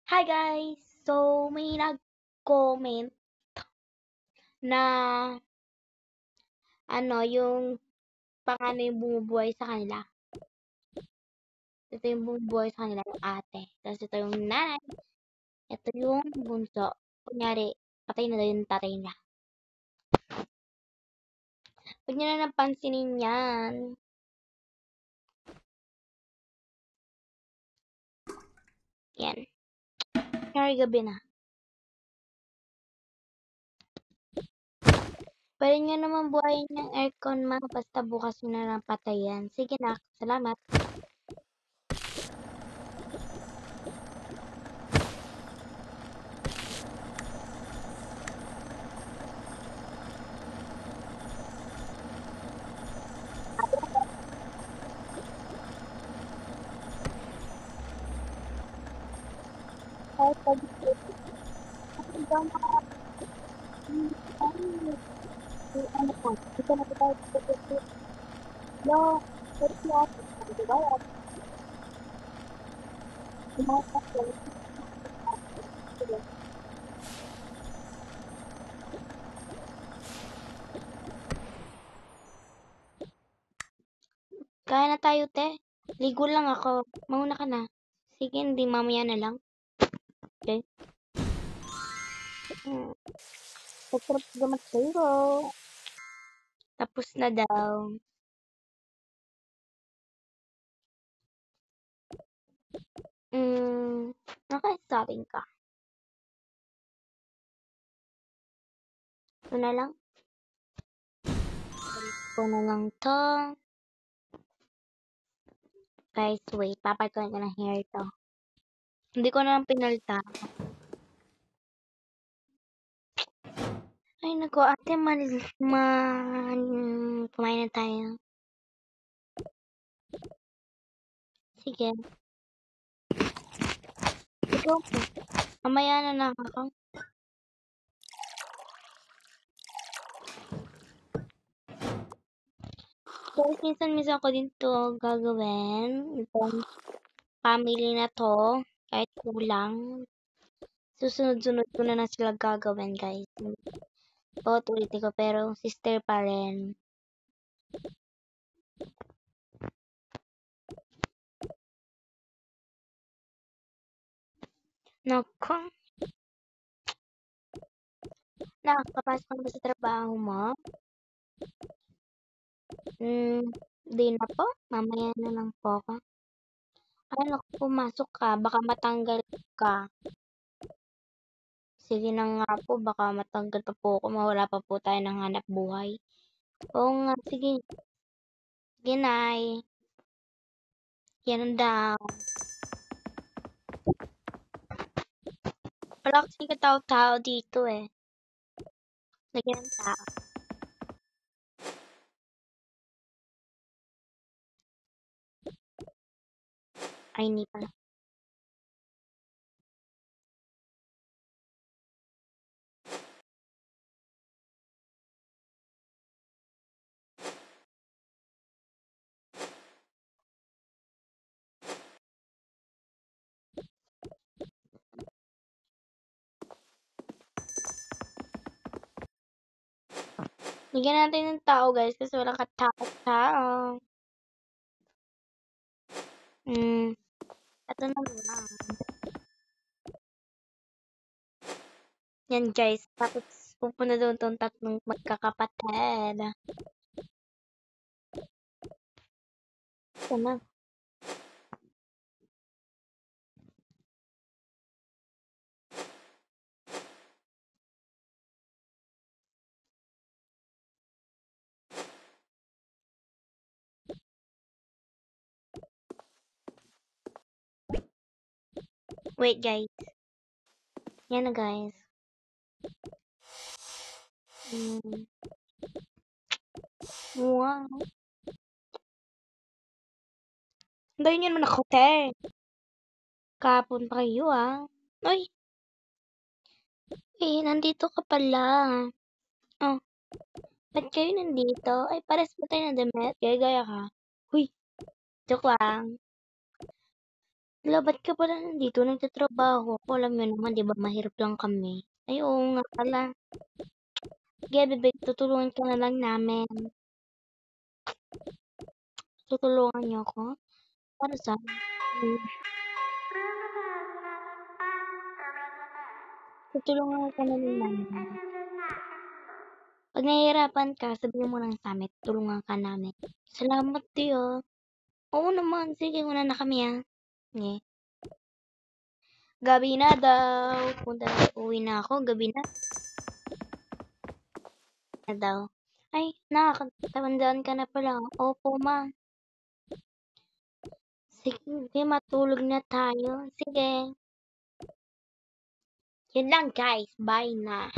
Hi guys! So, may nag-comment na yung paano yung bumubuhay sa kanila. Ito yung bumubuhay sa kanila yung ate. Tapos ito yung nanay. Ito yung bunso. Kunyari, patay na daw yung tatay niya. Huwag niyo na napansinin yan. Yan. Kaya gabi na. Pwede niyo naman buhayin yung aircon ma. Basta bukas nyo na lang patayan. Sige na. Salamat. Kaya na tayo, te. Ligo lang ako. Mauna ka na. Sige, hindi mamaya na lang. Okay? Sarap gamat sa'yo. Tapos na daw. Naka-starting ka. Ito na lang. Ito na lang to. Guys, wait. Papagawin ko ng hair to. Hindi ko na lang pinalta. Ay, naku, ate, kumain na tayo. Sige. Ikaw po. Mamaya na lang ako. So, minsan ko din to gagawin. Itong family na to. Kahit kulang. Susunod-sunod ko na sila gagawin, guys. Ulitin ko, pero sister pa rin. Naku. Nakakapasok ka na ba sa trabaho mo? Di na po. Mamaya na lang po ako. Ay, naku, pumasok ka. Baka matanggal ka. Sige na nga po. Baka matanggal pa po ako. Mawala pa po tayo ng hanap buhay. Oo nga, sige. Sige, Nay. Yan daw. Wala kasing katao-tao dito eh. Lagyan ng tao. Ay, hindi pala. Lagyan natin ng tao, guys, kasi walang katao-tao. Ito na lang. Yan, guys. Tapos, pupunta doon itong tatlong magkakapatid. Ito na. Wait, guys. Yan na, guys. Wow. Antayin niyo naman ako, te. Kahapon pa kayo, ah. Uy. Eh, nandito ka pala. Oh. Ba't kayo nandito? Ay, pares ba tayo ng damit? Gaya-gaya ka. Huy. Joke lang. Hala, ba't ka pala nandito? Nagtatrabaho ako. Alam niyo naman, di ba, mahirap lang kami. Ay, oo nga pala. Sige, bebe, tutulungan ka na lang namin. Tutulungan niyo ako? Para saan? Tutulungan ka na lang namin. Pag nahihirapan ka, sabihin mo lang sa amin, tulungan ka namin. Salamat, Ti, ah. Oo naman, sige, una na kami, ah. Sige. Gabi na daw. Uwi na ako, gabi na daw. Ay, nakakatandaan ka na pala. Opo, ma. Sige, matulog na tayo. Sige. Yun lang, guys. Bye na.